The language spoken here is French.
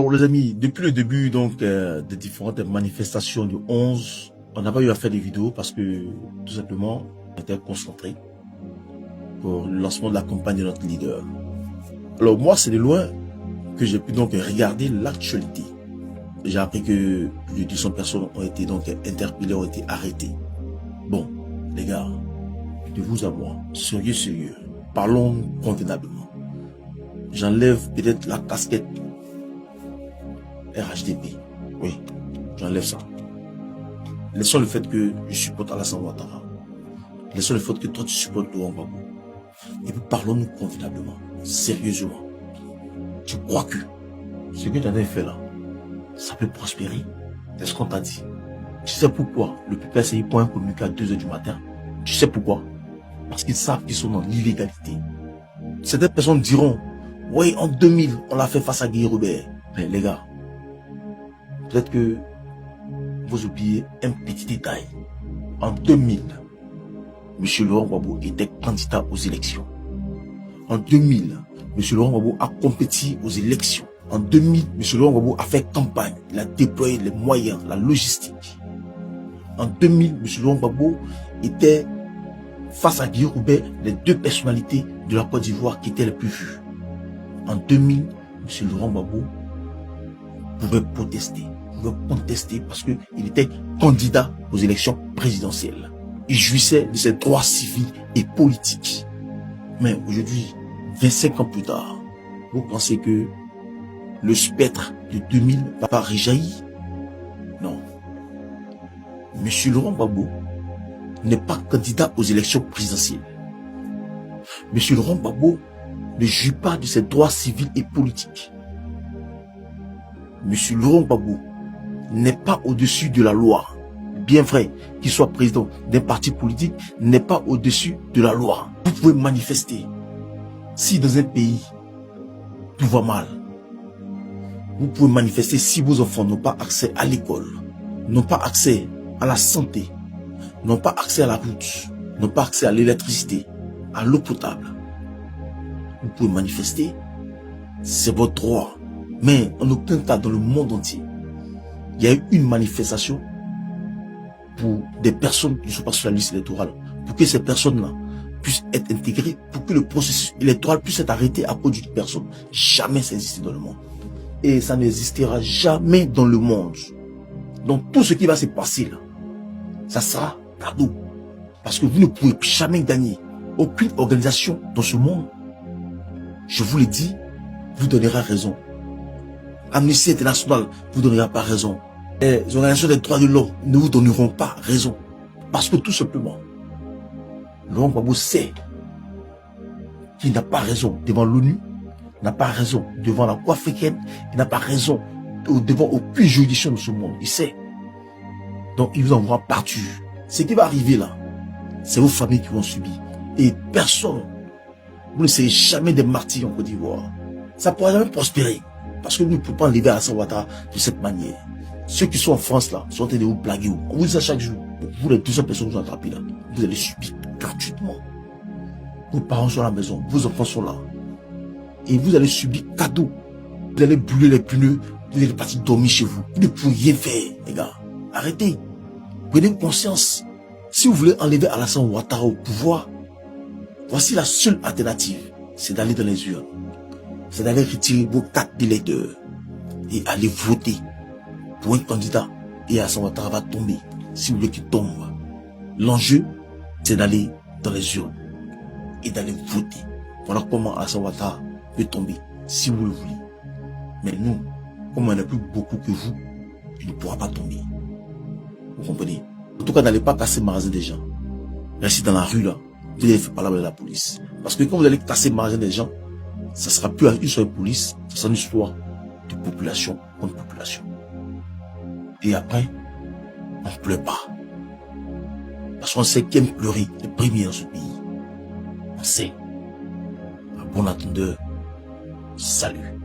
Alors les amis, depuis le début des différentes manifestations du 11, on n'a pas eu à faire des vidéos parce que tout simplement on était concentré pour le lancement de la campagne de notre leader. Alors moi c'est de loin que j'ai pu donc regarder l'actualité. J'ai appris que plus de 200 personnes ont été donc interpellées, ont été arrêtées. Bon, les gars, de vous à moi, sérieux, parlons convenablement. J'enlève peut-être la casquette RHDP. Oui, j'enlève ça. Laissons le fait que je supporte Alassane Ouattara. Laissons le fait que toi tu supportes Laurent Gbagbo. Et puis parlons-nous convenablement, sérieusement. Tu crois que ce que tu as fait là, ça peut prospérer? C'est ce qu'on t'a dit. Tu sais pourquoi le PPCI prend un communiqué à 2 h du matin? Tu sais pourquoi? Parce qu'ils savent qu'ils sont dans l'illégalité. Certaines personnes diront, oui, en 2000, on l'a fait face à Guy Robert. Mais les gars, peut-être que vous oubliez un petit détail. En 2000, M. Laurent Gbagbo était candidat aux élections. En 2000, M. Laurent Gbagbo a compétit aux élections. En 2000, M. Laurent Gbagbo a fait campagne. Il a déployé les moyens, la logistique. En 2000, M. Laurent Gbagbo était face à Guy Robert, les deux personnalités de la Côte d'Ivoire qui étaient les plus vues. En 2000, M. Laurent Gbagbo pouvait protester, pouvait contester parce qu'il était candidat aux élections présidentielles. Il jouissait de ses droits civils et politiques. Mais aujourd'hui, 25 ans plus tard, vous pensez que le spectre de 2000 va pas réjaillir? Non. M. Laurent Gbagbo n'est pas candidat aux élections présidentielles. M. Laurent Gbagbo ne jouit pas de ses droits civils et politiques. M. Laurent Gbagbo n'est pas au-dessus de la loi. Bien vrai qu'il soit président d'un parti politique, n'est pas au-dessus de la loi. Vous pouvez manifester. Si dans un pays, tout va mal, vous pouvez manifester si vos enfants n'ont pas accès à l'école, n'ont pas accès à la santé, n'ont pas accès à la route, n'ont pas accès à l'électricité, à l'eau potable. Vous pouvez manifester, c'est votre droit. Mais en aucun cas dans le monde entier, il y a eu une manifestation pour des personnes qui ne sont pas sur la liste électorale, pour que ces personnes-là puissent être intégrées, pour que le processus électoral puisse être arrêté à cause d'une personne. Jamais ça n'existe dans le monde. Et ça n'existera jamais dans le monde. Donc tout ce qui va se passer là, ça sera cadeau. Parce que vous ne pouvez jamais gagner. Aucune organisation dans ce monde, je vous l'ai dit, vous donnera raison. Amnesty International vous donnera pas raison. Les organisations des droits de l'homme ne vous donneront pas raison. Parce que tout simplement, Laurent Gbagbo sait qu'il n'a pas raison devant l'ONU, n'a pas raison devant la Cour africaine, il n'a pas raison devant aucune juridiction de ce monde. Il sait. Donc il vous envoie partout. Ce qui va arriver là, c'est vos familles qui vont subir. Et personne, vous ne serez jamais des martyrs en Côte d'Ivoire. Ça ne pourra jamais prospérer. Parce que nous ne pouvons pas enlever Alassane Ouattara de cette manière. Ceux qui sont en France là, sont en train de vous blaguer. On vous dit ça chaque jour. Vous, les 200 personnes que vous attrapez là, vous allez subir gratuitement. Vos parents sont à la maison, vos enfants sont là. Et vous allez subir cadeau. Vous allez brûler les pneus, vous allez partir dormir chez vous. Vous ne pouvez rien faire, les gars. Arrêtez. Prenez conscience. Si vous voulez enlever Alassane Ouattara au pouvoir, voici la seule alternative. C'est d'aller dans les urnes. C'est d'aller retirer vos 4 électeurs et aller voter pour un candidat. Et Alassane Ouattara va tomber. Si vous voulez qu'il tombe, l'enjeu, c'est d'aller dans les urnes et d'aller voter. Voilà comment Alassane Ouattara peut tomber, si vous le voulez. Mais nous, comme on n'a plus beaucoup que vous, il ne pourra pas tomber. Vous comprenez? En tout cas, n'allez pas casser le magasin des gens. Restez dans la rue là, vous allez faire parler de la police. Parce que quand vous allez casser le magasin des gens, ça ne sera plus une histoire de police, ça sera une histoire de population contre population. Et après, on ne pleure pas. Parce qu'on sait qui aime pleurer les premiers dans ce pays. On sait. Un bon attendeur, salut.